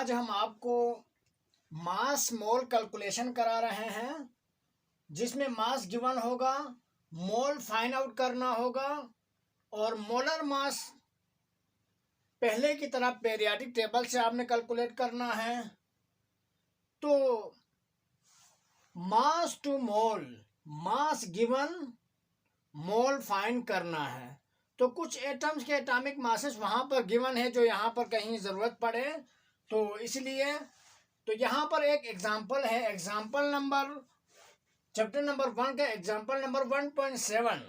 आज हम आपको मास मोल कैलकुलेशन करा रहे हैं, जिसमें मास गिवन होगा, मोल फाइंड आउट करना होगा और मोलर मास पहले की तरह पीरियाडिक टेबल से आपने कैलकुलेट करना है। तो mass to mole, mass given, mole find करना है। तो कुछ एटम्स के एटॉमिक मासेस वहां पर गिवन है जो यहाँ पर कहीं ज़रूरत पड़े, तो इसलिए तो यहाँ पर एक एग्जाम्पल है। एग्जाम्पल नंबर चैप्टर नंबर 1 का example number 1.7,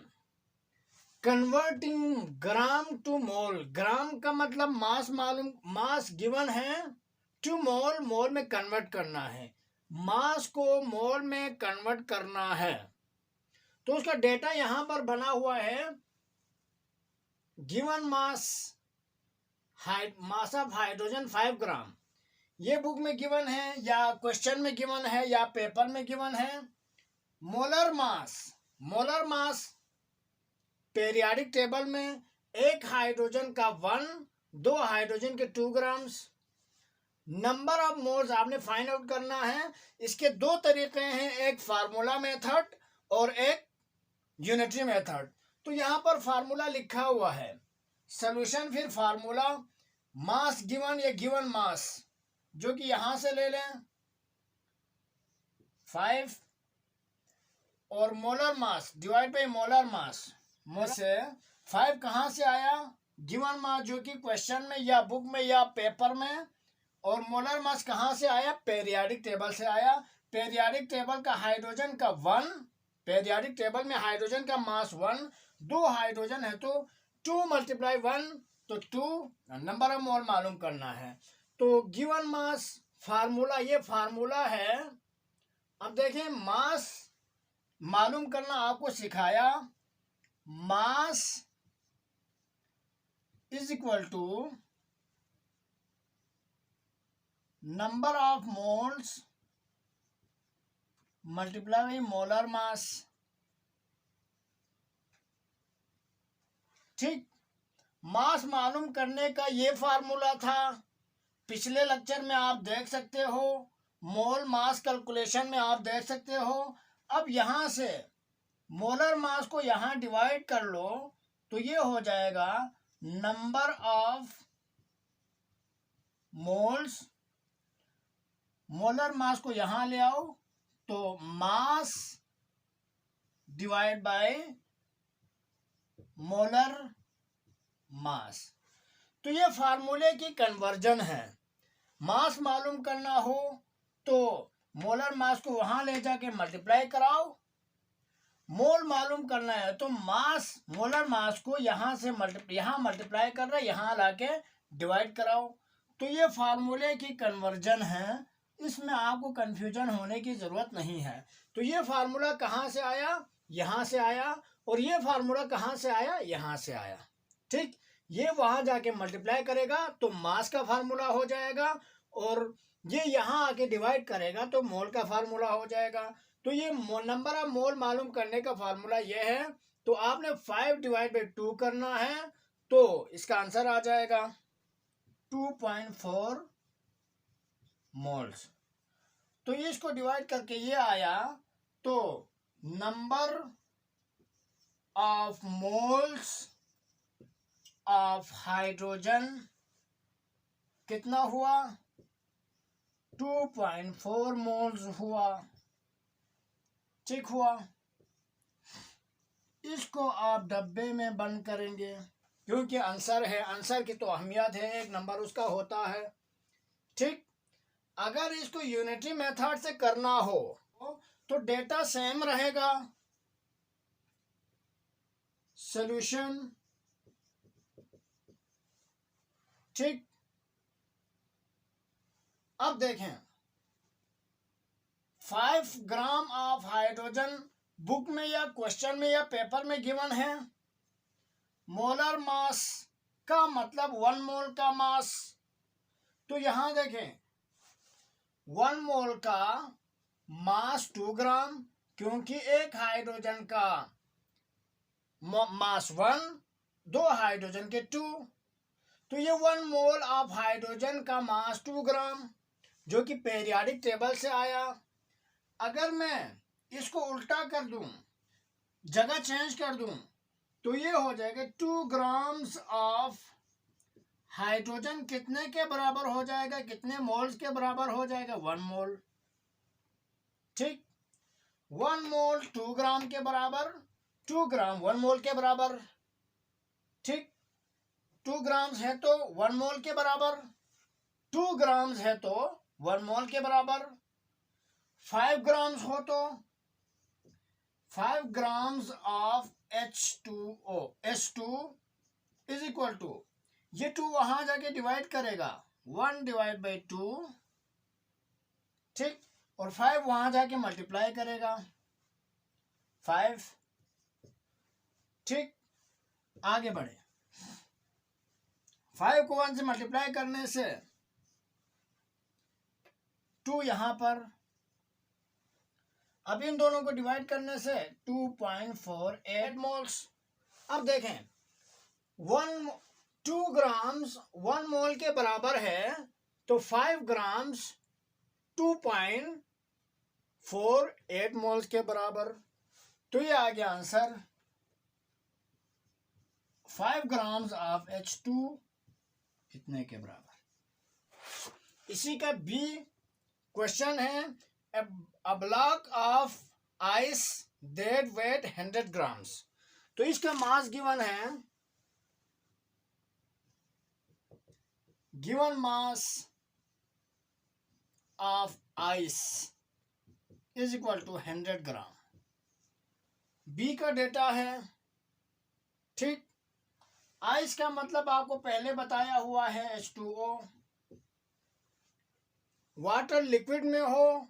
converting gram to mole. Gram का मतलब मास मालूम, मास गिवन है, टू मोल, मोल में कन्वर्ट करना है। मास को मोल में कन्वर्ट करना है, तो उसका डेटा यहां पर बना हुआ है। Given mass, mass of hydrogen 5 ग्राम, ये बुक में गिवन है या क्वेश्चन में गिवन है या पेपर में गिवन है। Molar mass, molar mass periodic table में एक हाइड्रोजन का 1, 2 हाइड्रोजन के 2 ग्राम्स। नंबर ऑफ मोल्स आपने फाइंड आउट करना है। इसके दो तरीके हैं, एक फार्मूला मेथड और एक यूनिटरी मेथड। तो यहाँ पर फार्मूला लिखा हुआ है, सॉल्यूशन फिर फार्मूला, मास गिवन या गिवन मास, जो कि यहां से ले लें 5 और molar mass divide by molar मास में से 5 कहाँ से आया, गिवन मास जो कि क्वेश्चन में या बुक में या पेपर में, और मोलर मास कहाँ से आया, पीरियाडिक टेबल से आया। पीरियाडिक टेबल का हाइड्रोजन का 1, पीरियाडिक टेबल में हाइड्रोजन का मास 1, 2 हाइड्रोजन है तो 2 × 1 तो 2, नंबर ऑफ मोल मालूम करना है। तो गिवन मास फार्मूला, ये फार्मूला है। अब देखें, मास मालूम करना आपको सिखाया, mass is equal to number of moles multiply by molar mass. ठीक, मास मालूम करने का ये फार्मूला था। पिछले लेक्चर में आप देख सकते हो, मोल मास कैलकुलेशन में आप देख सकते हो। अब यहां से मोलर मास को यहां डिवाइड कर लो तो ये हो जाएगा number of moles, molar mass को यहां ले आओ तो mass divide by molar mass. तो ये फार्मूले की कन्वर्जन है। मास मालूम करना हो तो मोलर मास को वहां ले जाके मल्टीप्लाई कराओ, मोल मालूम करना है तो मास, मोलर मास को यहां से यहां मल्टीप्लाई कर रहा है, यहां लाके डिवाइड कराओ। तो ये फार्मूले की कन्वर्जन है, इसमें आपको कंफ्यूजन होने की जरूरत नहीं है। तो ये फार्मूला कहाँ से आया, यहां से आया, और ये फार्मूला कहाँ से आया, यहां से आया। ठीक, ये वहां जाके मल्टीप्लाई करेगा तो मास का फार्मूला हो जाएगा, और ये यहाँ आके डिवाइड करेगा तो मोल का फार्मूला हो जाएगा। तो ये नंबर ऑफ मोल मालूम करने का फार्मूला ये है। तो आपने 5 डिवाइड बाई 2 करना है, तो इसका आंसर आ जाएगा 2.4 मोल्स। तो इसको डिवाइड करके ये आया, तो number of moles of hydrogen कितना हुआ, 2.4 मोल्स हुआ। ठीक हुआ। इसको आप डब्बे में बंद करेंगे, क्योंकि आंसर है, आंसर की तो अहमियत है, एक नंबर उसका होता है। ठीक, अगर इसको यूनिटरी मेथड से करना हो तो डेटा सेम रहेगा, सॉल्यूशन। ठीक, अब देखें, 5 ग्राम ऑफ हाइड्रोजन बुक में या क्वेश्चन में या पेपर में गिवन है। मोलर मास का मतलब 1 मोल का मास। तो यहां देखें, 1 मोल का मास 2 ग्राम, क्योंकि एक हाइड्रोजन का मास 1, 2 हाइड्रोजन के 2। तो ये 1 मोल ऑफ हाइड्रोजन का मास 2 ग्राम, जो कि पीरियोडिक टेबल से आया। अगर मैं इसको उल्टा कर दूं, जगह चेंज कर दूं, तो ये हो जाएगा 2 ग्राम्स ऑफ हाइड्रोजन कितने के बराबर हो जाएगा, कितने मोल्स के बराबर हो जाएगा, 1 मोल। ठीक, 1 मोल 2 ग्राम के बराबर, 2 ग्राम 1 मोल के बराबर। ठीक, 2 ग्राम्स है तो 1 मोल के बराबर, 2 ग्राम्स है तो 1 मोल के बराबर। 5 ग्राम्स हो तो 5 grams of H2O, H2 is equal to, ये 2 वहां जाके डिवाइड करेगा, 1 डिवाइड बाई 2। ठीक, और 5 वहां जाके मल्टीप्लाई करेगा, 5। ठीक, आगे बढ़े। 5 को 1 से मल्टीप्लाई करने से 2 यहां पर, अब इन दोनों को डिवाइड करने से 2.48 मोल्स। अब देखें, 2 ग्राम्स 1 मोल के बराबर है, तो 5 ग्राम्स 2.48 मोल्स के बराबर। तो ये आ गया आंसर, 5 ग्राम्स ऑफ H2 इतने के बराबर। इसी का बी क्वेश्चन है, a block of ice that weight 100 grams। तो इसका मास गिवन है, given mass of ice is equal to 100 gram. B का डेटा है। ठीक, आइस का मतलब आपको पहले बताया हुआ है H2O। वाटर लिक्विड में हो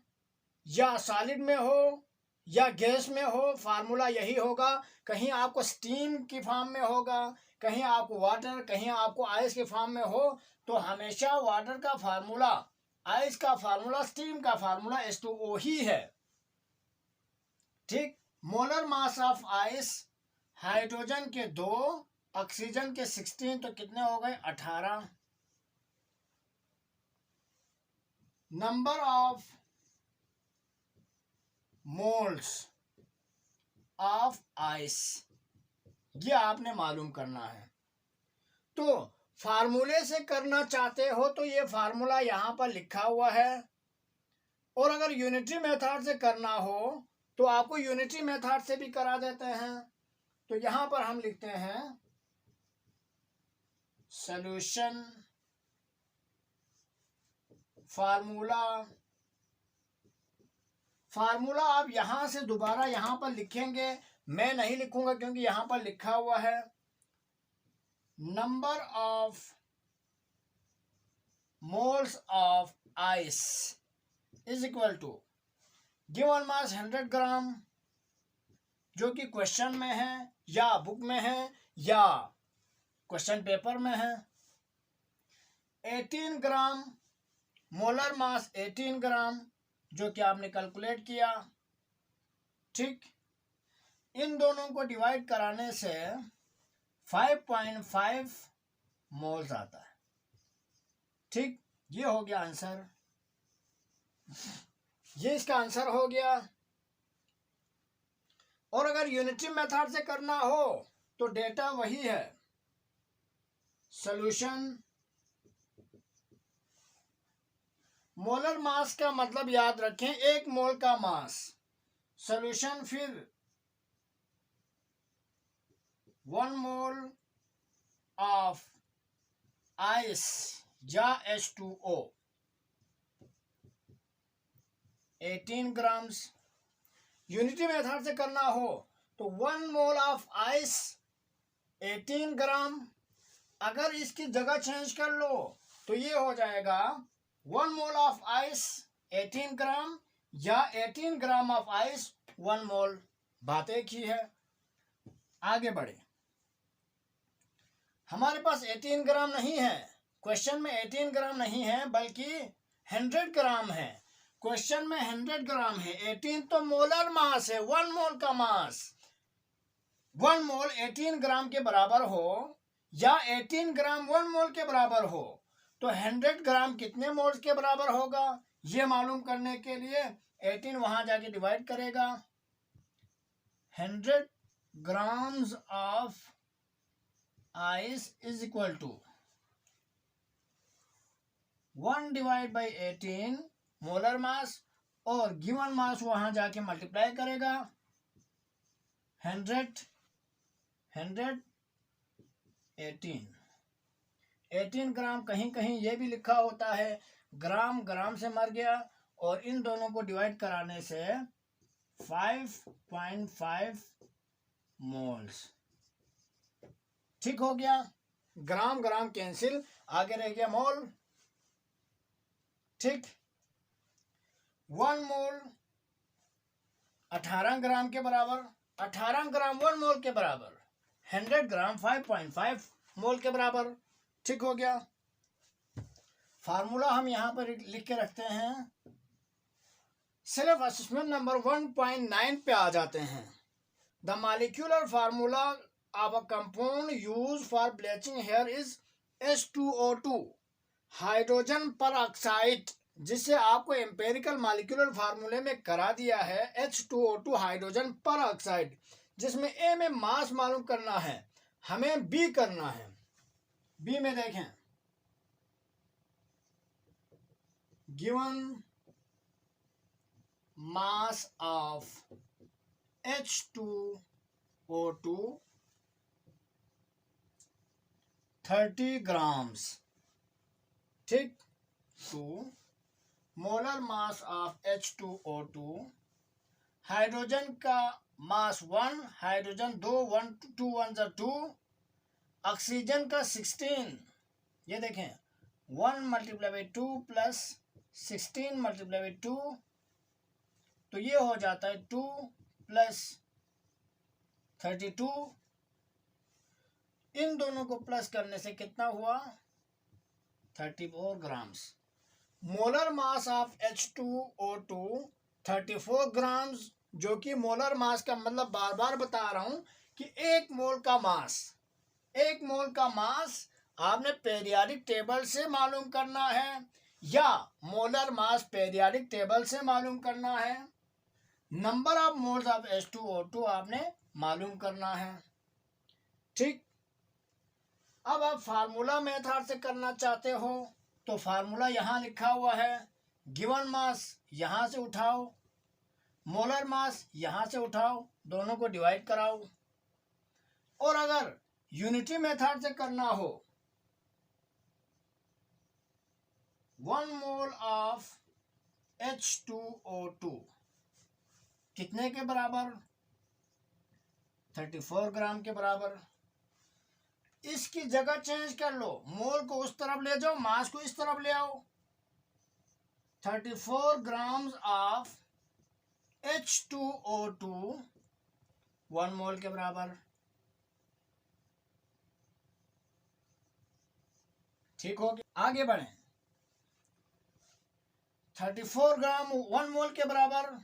या सॉलिड में हो या गैस में हो, फार्मूला यही होगा। कहीं आपको स्टीम की फॉर्म में होगा, कहीं आपको वाटर, कहीं आपको आइस के फॉर्म में हो, तो हमेशा वाटर का फार्मूला, आइस का फार्मूला, स्टीम का फार्मूला H2O ही है। ठीक, molar mass of ice, hydrogen के 2, ऑक्सीजन के 16, तो कितने हो गए, 18। Number of moles of ice, ये आपने मालूम करना है। तो फार्मूले से करना चाहते हो तो ये फार्मूला यहां पर लिखा हुआ है, और अगर यूनिटरी मेथड से करना हो तो आपको यूनिटरी मेथड से भी करा देते हैं। तो यहां पर हम लिखते हैं सॉल्यूशन फार्मूला। फार्मूला आप यहां से दोबारा यहां पर लिखेंगे, मैं नहीं लिखूंगा क्योंकि यहां पर लिखा हुआ है number of moles of ice is equal to given mass 100 gram, जो कि क्वेश्चन में है या बुक में है या क्वेश्चन पेपर में है। 18 ग्राम मोलर मास, 18 ग्राम, जो कि आपने कैलकुलेट किया। ठीक, इन दोनों को डिवाइड कराने से 5.5 मोल्स आता है। ठीक, ये हो गया आंसर, ये इसका आंसर हो गया। और अगर यूनिटरी मेथड से करना हो तो डेटा वही है, सॉल्यूशन। मोलर मास का मतलब याद रखें 1 मोल का मास, सॉल्यूशन फिर 1 मोल ऑफ आइस या H2O 18 ग्राम्स। यूनिटी मेथड से करना हो तो 1 मोल ऑफ आइस 18 ग्राम। अगर इसकी जगह चेंज कर लो तो ये हो जाएगा 1 मोल ऑफ आइस 18 ग्राम या 18 ग्राम ऑफ आइस 1 मोल, बात एक ही है। आगे बढ़े, हमारे पास 18 ग्राम नहीं है, क्वेश्चन में 18 ग्राम नहीं है बल्कि 100 ग्राम है। क्वेश्चन में 100 ग्राम है, 18 तो मोलर मास है, 1 मोल का मास। 1 मोल 18 ग्राम के बराबर हो, या 18 ग्राम 1 मोल के बराबर हो तो 100 ग्राम कितने मोल्स के बराबर होगा, ये मालूम करने के लिए 18 वहां जाके डिवाइड करेगा। 100 grams of ice is equal to 1 divided by 18 molar mass, और गिवन मास वहां जाके मल्टीप्लाई करेगा 100 18 ग्राम। कहीं कहीं ये भी लिखा होता है ग्राम, ग्राम से मर गया, और इन दोनों को डिवाइड कराने से 5.5 मोल्स। ठीक हो गया, ग्राम ग्राम कैंसिल, आगे रह गया मोल। ठीक, 1 मोल 18 ग्राम के बराबर, 18 ग्राम 1 मोल के बराबर, 100 ग्राम 5.5 मोल के बराबर। ठीक हो गया। फार्मूला हम यहां पर लिख के रखते हैं, सिर्फ असेसमेंट नंबर 1.9 पे आ जाते हैं। The molecular formula of a compound use for bleaching here is H2O2 hydrogen पर ऑक्साइड, जिससे आपको एम्पेरिकल मॉलिक्यूलर फार्मूले में करा दिया है H2O2 हाइड्रोजन पर ऑक्साइड, जिसमें A में मास मालूम करना है, हमें B करना है। B में देखें, given mass of H2O2 30 grams. ठीक, 2 molar mass of H2O2, hydrogen का मास 1, हाइड्रोजन 2, 1 2 1 2, ऑक्सीजन का 16। ये देखें 1 multiply by 2 plus 16 multiply by 2, तो ये हो जाता है 2 प्लस 32। इन दोनों को प्लस करने से कितना हुआ, 34 grams. Molar mass of H2O2 34 grams, जो कि मोलर मास का मतलब बार बार बता रहा हूं कि एक मोल का मास आपने पेरियोडिक टेबल से मालूम करना है या मोलर मास पेरियोडिक टेबल से मालूम करना है। Number of moles of H2O2 आपने मालूम करना है। ठीक, अब आप फार्मूला मेथड से करना चाहते हो तो फार्मूला यहां लिखा हुआ है, गिवन मास यहां से उठाओ, मोलर मास यहां से उठाओ, दोनों को डिवाइड कराओ। और अगर यूनिटी मेथड से करना हो, 1 मोल ऑफ H2O2 कितने के बराबर, 34 ग्राम के बराबर। इसकी जगह चेंज कर लो, मोल को उस तरफ ले जाओ, मास को इस तरफ ले आओ। 34 ग्राम्स ऑफ H2O2 1 मोल के बराबर। ठीक हो गया, आगे बढ़े। 34 ग्राम 1 मोल के बराबर,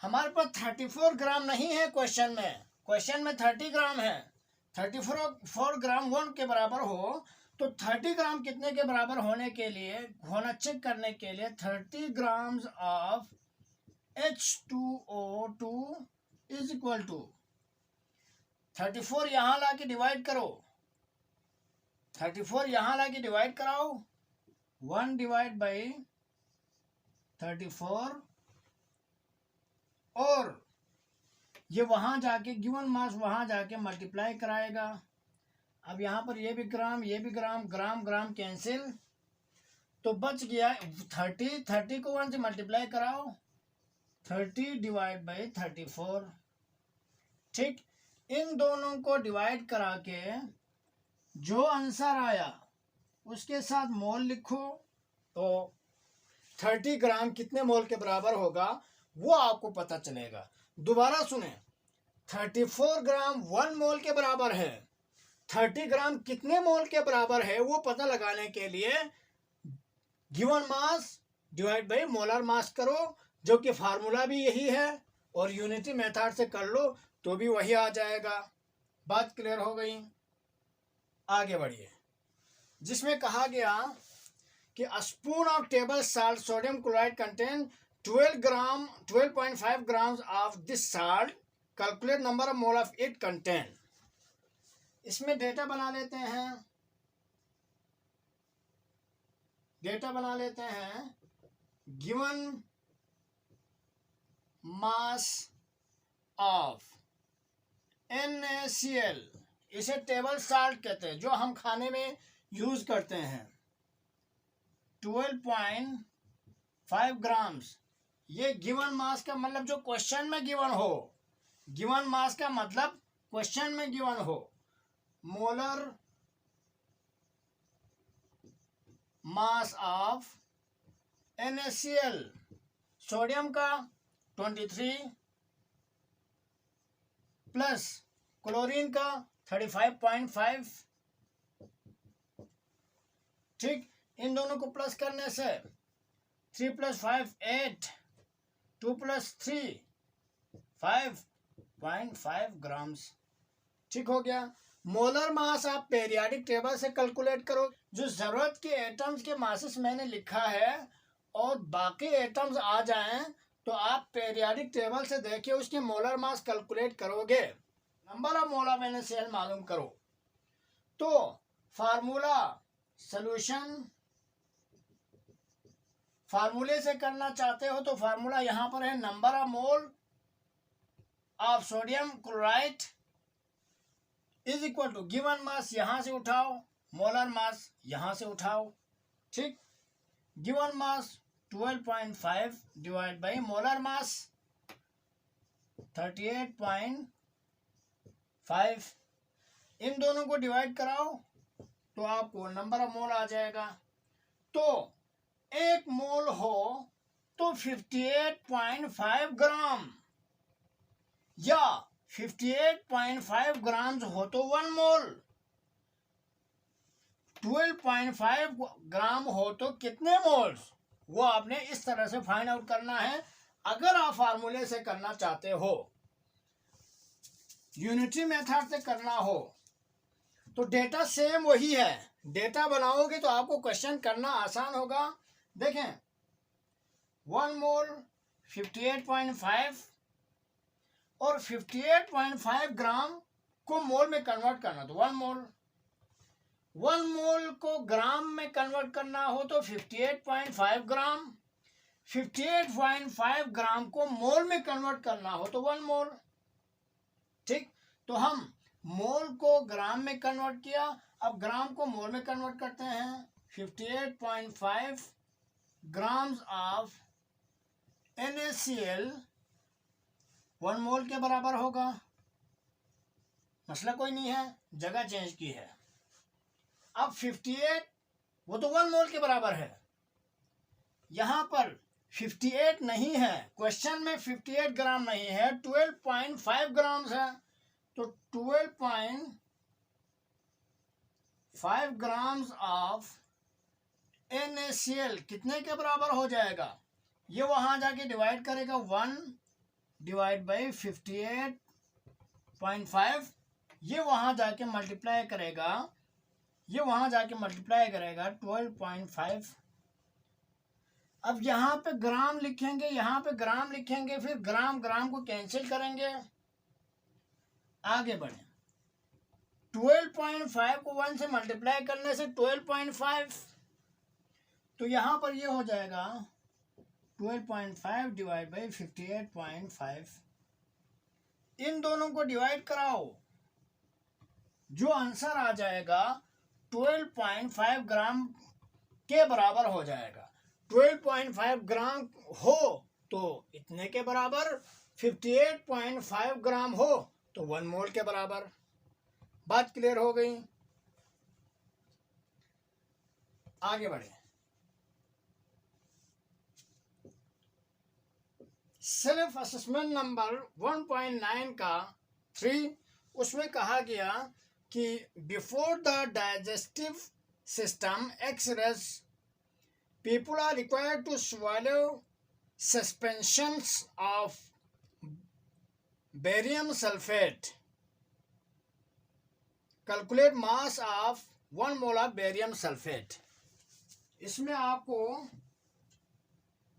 हमारे पास 34 ग्राम नहीं है क्वेश्चन में 30 ग्राम है। 34 ग्राम 1 के बराबर हो तो 30 ग्राम कितने के बराबर होने के लिए, होना चेक करने के लिए 30 grams of H2O2 is equal to 34 यहां ला के डिवाइड करो, 34 यहां ला के डिवाइड कराओ, 1 डिवाइड बाई 34, और ये वहां जाके गिवन मास वहां जाके मल्टीप्लाई कराएगा। अब यहां पर ये भी ग्राम, ये भी ग्राम, ग्राम ग्राम कैंसिल, तो बच गया 30। 30 को 1 से मल्टीप्लाई कराओ, 30 डिवाइड बाई 34। ठीक, इन दोनों को डिवाइड करा के जो आंसर आया उसके साथ मोल लिखो, तो 30 ग्राम कितने मोल के बराबर होगा वो आपको पता चलेगा। दोबारा सुने, 34 ग्राम 1 मोल के बराबर है, 30 ग्राम कितने मोल के बराबर है वो पता लगाने के लिए given mass divide by molar मास करो, जो कि फार्मूला भी यही है, और यूनिटी मेथड से कर लो तो भी वही आ जाएगा। बात क्लियर हो गई। आगे बढ़िए, जिसमें कहा गया कि a spoon of table salt sodium chloride contain 12.5 grams of this salt. Calculate number of mole of it contain. इसमें डेटा बना लेते हैं, गिवन मास ऑफ NaCl, इसे टेबल साल्ट कहते हैं, जो हम खाने में यूज करते हैं, 12.5 ग्राम्स। ये गिवन मास का मतलब जो क्वेश्चन में गिवन हो, गिवन मास का मतलब क्वेश्चन में गिवन हो। Molar mass of NaCl, sodium का 23 प्लस क्लोरीन का 35.5। ठीक, इन दोनों को प्लस करने से 3 + 5 8, 2 + 3 5.5 ग्राम्स। ठीक हो गया। मोलर मास आप पेरियोडिक टेबल से कैलकुलेट करो। जो जरूरत के एटम्स के मासेस मैंने लिखा है और बाकी एटम्स आ जाएं तो आप पेरियोडिक टेबल से देखिए, उसके मोलर मास कैलकुलेट करोगे, number of mole of NaCl मालूम करो। तो फार्मूला सॉल्यूशन, फार्मूले से करना चाहते हो तो फार्मूला यहां पर है, number of mole of sodium chloride is equal to given mass, यहां से उठाओ, मोलर मास यहां से उठाओ। ठीक, given mass 12.5 divide by molar mass 38.5, इन दोनों को डिवाइड कराओ तो आपको नंबर ऑफ मोल आ जाएगा। तो एक मोल हो तो 58.5 ग्राम या 58.5 ग्राम्स हो तो 1 मोल, 12.5 ग्राम हो तो कितने मोल्स, वो आपने इस तरह से फाइंड आउट करना है। अगर आप फार्मूले से करना चाहते हो, यूनिटरी मेथड से करना हो, तो डेटा सेम वही है। डेटा बनाओगे तो आपको क्वेश्चन करना आसान होगा। देखें, 1 मोल 58.5 और 58.5 ग्राम को मोल में कन्वर्ट करना, तो 1 मोल को ग्राम में कन्वर्ट करना हो तो 58.5 ग्राम, 58.5 ग्राम को मोल में कन्वर्ट करना हो तो 1 मोल। ठीक, तो हम मोल को ग्राम में कन्वर्ट किया, अब ग्राम को मोल में कन्वर्ट करते हैं। 58.5 ग्राम्स ऑफ NaCl 1 मोल के बराबर होगा। मसला कोई नहीं है, जगह चेंज की है। अब 58 वो तो 1 मोल के बराबर है, यहां पर 58 नहीं है, क्वेश्चन में 58 ग्राम नहीं है, 12.5 ग्राम्स है। तो 12.5 ग्राम्स ऑफ NaCl कितने के बराबर हो जाएगा, ये वहां जाके डिवाइड करेगा 1 डिवाइड बाई 58.5, ये वहां जाके मल्टीप्लाई करेगा, 12.5। अब यहाँ पे ग्राम लिखेंगे, यहाँ पे ग्राम लिखेंगे, फिर ग्राम ग्राम को कैंसिल करेंगे। आगे बढ़े, 12.5 को 1 से मल्टीप्लाई करने से 12.5, तो यहाँ पर ये हो जाएगा 12.5 डिवाइड बाई 58.5। इन दोनों को डिवाइड कराओ, जो आंसर आ जाएगा 12.5 ग्राम के बराबर हो जाएगा। 12.5 ग्राम हो तो इतने के बराबर, 58.5 ग्राम हो तो 1 मोल के बराबर। बात क्लियर हो गई। आगे बढ़े, सेल्फ असेसमेंट नंबर 1.9 का 3, उसमें कहा गया कि before the digestive system X-rays people are required to swallow suspensions of barium sulfate calculate mass of 1 mole of barium sulphate. इसमें आपको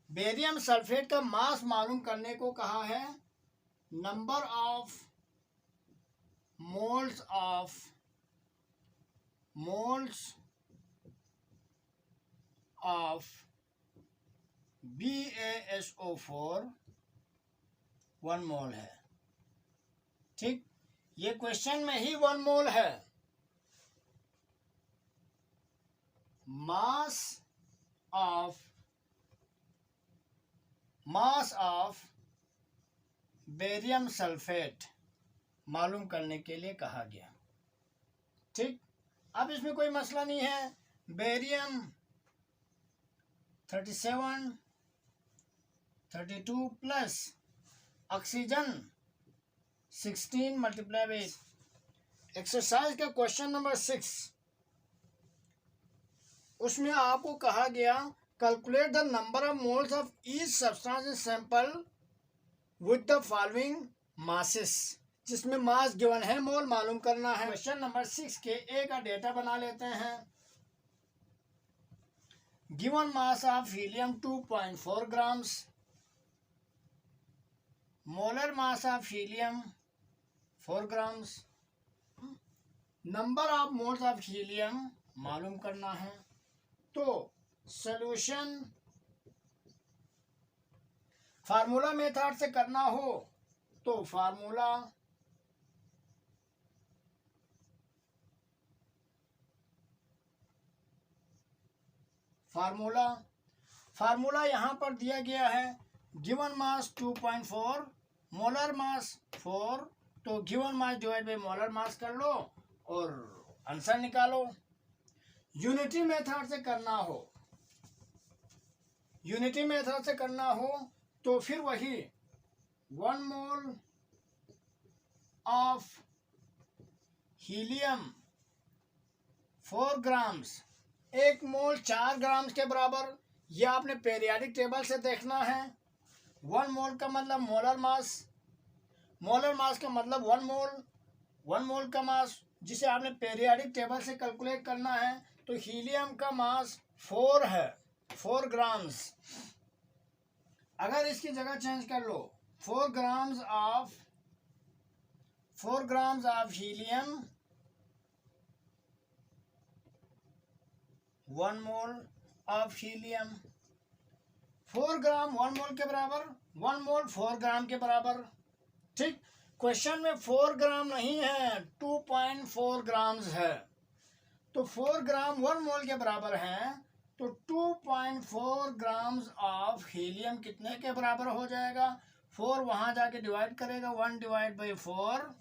बेरियम सल्फेट का मास मालूम करने को कहा है। Number of moles of BaSO4 1 मोल है। ठीक, ये क्वेश्चन में ही 1 मोल है। मास ऑफ बेरियम सल्फेट मालूम करने के लिए कहा गया। ठीक, अब इसमें कोई मसला नहीं है। Barium 37 32 plus oxygen 16 multiply by. Exercise का क्वेश्चन नंबर 6, उसमें आपको कहा गया calculate the number of moles of each substance in sample with the following masses, जिसमें मास गिवन है, मोल मालूम करना है। क्वेश्चन नंबर 6 के ए का डेटा बना लेते हैं। Given mass of helium 2.4 grams, molar mass of helium 4 grams, number of moles of helium मालूम करना है। तो सॉल्यूशन फार्मूला मेथड से करना हो तो फार्मूला यहाँ पर दिया गया है। गिवन मास 2.4, मोलर मास 4, तो given mass divide by molar मास कर लो और आंसर निकालो। यूनिटी मेथड से करना हो तो फिर वही 1 mole of helium 4 grams, 1 mole 4 grams के बराबर। यह आपने पेरियोडिक टेबल से देखना है। 1 मोल का मतलब मोलर मास का मतलब 1 मोल का मास, जिसे आपने पेरियोडिक टेबल से कैलकुलेट करना है। तो हीलियम का मास 4 है, 4 ग्राम्स। अगर इसकी जगह चेंज कर लो, 4 grams of helium 1 mole of helium, 4 ग्राम 1 मोल के बराबर, 1 मोल 4 ग्राम के बराबर। ठीक, क्वेश्चन में 4 ग्राम नहीं है, 2.4 ग्राम्स है। तो 4 ग्राम 1 मोल के बराबर है, तो 2.4 ग्राम्स ऑफ हीलियम कितने के बराबर हो जाएगा? 4 वहां जाके डिवाइड करेगा, 1 डिवाइड बाई 4,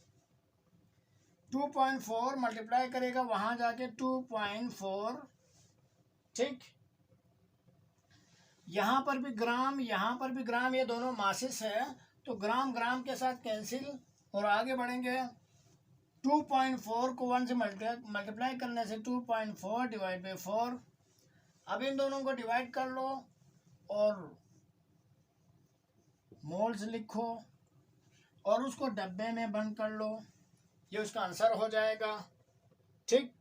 2.4 मल्टीप्लाई करेगा वहां जाके 2.4। ठीक, यहाँ पर भी ग्राम, ये दोनों मासेस है, तो ग्राम के साथ कैंसिल और आगे बढ़ेंगे। 2.4 को 1 से मल्टीप्लाई करने से 2.4 डिवाइड बाई 4। अब इन दोनों को डिवाइड कर लो और मोल्स लिखो और उसको डब्बे में बंद कर लो, ये उसका आंसर हो जाएगा। ठीक,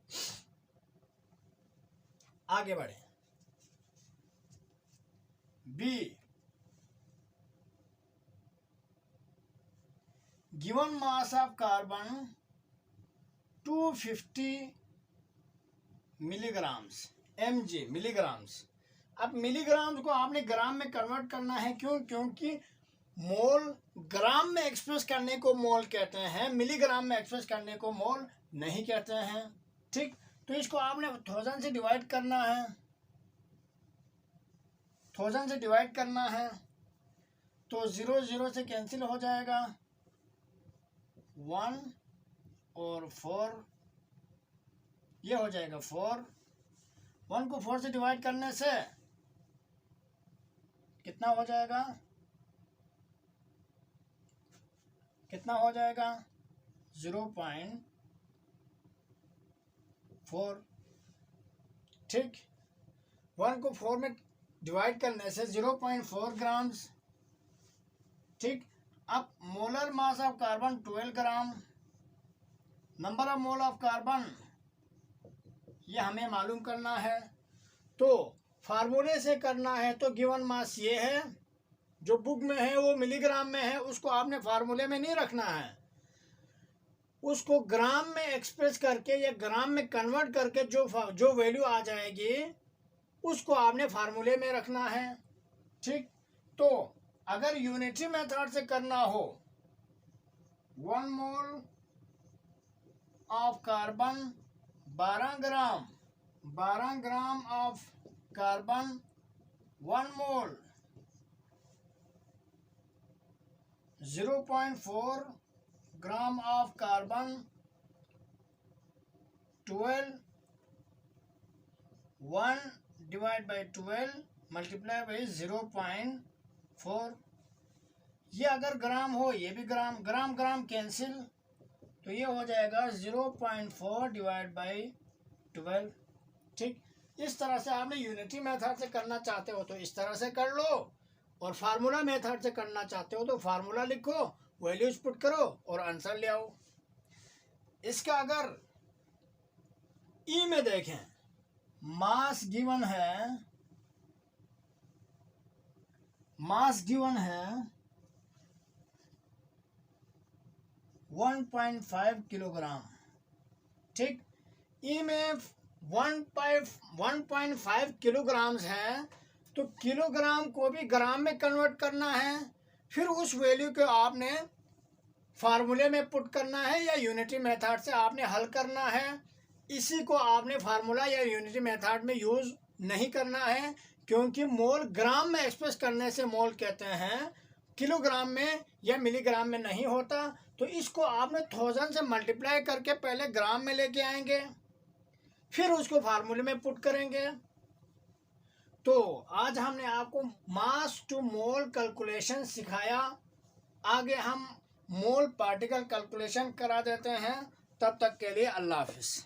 आगे बढ़े। B, given mass of carbon 250 milligrams, mg milligrams. अब मिलीग्राम्स को आपने ग्राम में कन्वर्ट करना है। क्यों? क्योंकि मोल ग्राम में एक्सप्रेस करने को मोल कहते हैं, मिलीग्राम में एक्सप्रेस करने को मोल नहीं कहते हैं। ठीक, तो इसको आपने 1000 से डिवाइड करना है, 1000 से डिवाइड करना है, तो 0 0 से कैंसिल हो जाएगा, 1 और 4, ये हो जाएगा 4। 1 को 4 से डिवाइड करने से कितना हो जाएगा? 0.4। ठीक, 1 को 4 में डिवाइड करने से 0.4 ग्राम्स। ठीक, अब molar mass of carbon 12 gram, number of mole of carbon ये हमें मालूम करना है। तो फार्मूले से करना है तो गिवन मास ये है, जो बुक में है वो मिलीग्राम में है, उसको आपने फार्मूले में नहीं रखना है, उसको ग्राम में एक्सप्रेस करके या ग्राम में कन्वर्ट करके जो वैल्यू आ जाएगी उसको आपने फार्मूले में रखना है। ठीक, तो अगर यूनिटरी मेथड से करना हो 1 mole of carbon 12 gram of carbon 1 mole 0.4 gram of carbon 12 1 divide by 12 multiply by 0.4। ये अगर ग्राम हो ये भी ग्राम, ग्राम ग्राम कैंसिल, तो ये हो जाएगा 0.4 डिवाइड बाई 12। ठीक, इस तरह से आपने यूनिटरी मेथड से करना चाहते हो तो इस तरह से कर लो, और फार्मूला मेथड से करना चाहते हो तो फार्मूला लिखो, वैल्यूज पुट करो और आंसर ले आओ। इसका अगर ई में देखें, मास गिवन है 1.5 किलोग्राम। ठीक, ई में 1.5 किलोग्राम्स है, तो किलोग्राम को भी ग्राम में कन्वर्ट करना है, फिर उस वैल्यू को आपने फार्मूले में पुट करना है या यूनिटरी मेथड से आपने हल करना है। इसी को आपने फार्मूला या यूनिटरी मेथड में यूज़ नहीं करना है, क्योंकि मोल ग्राम में एक्सप्रेस करने से मोल कहते हैं, किलोग्राम में या मिलीग्राम में नहीं होता। तो इसको आपने 1000 से मल्टीप्लाई करके पहले ग्राम में लेके आएंगे, फिर उसको फार्मूले में पुट करेंगे। तो आज हमने आपको मास टू मोल कैलकुलेशन सिखाया, आगे हम मोल पार्टिकल कैलकुलेशन करा देते हैं। तब तक के लिए अल्लाह हाफिज़।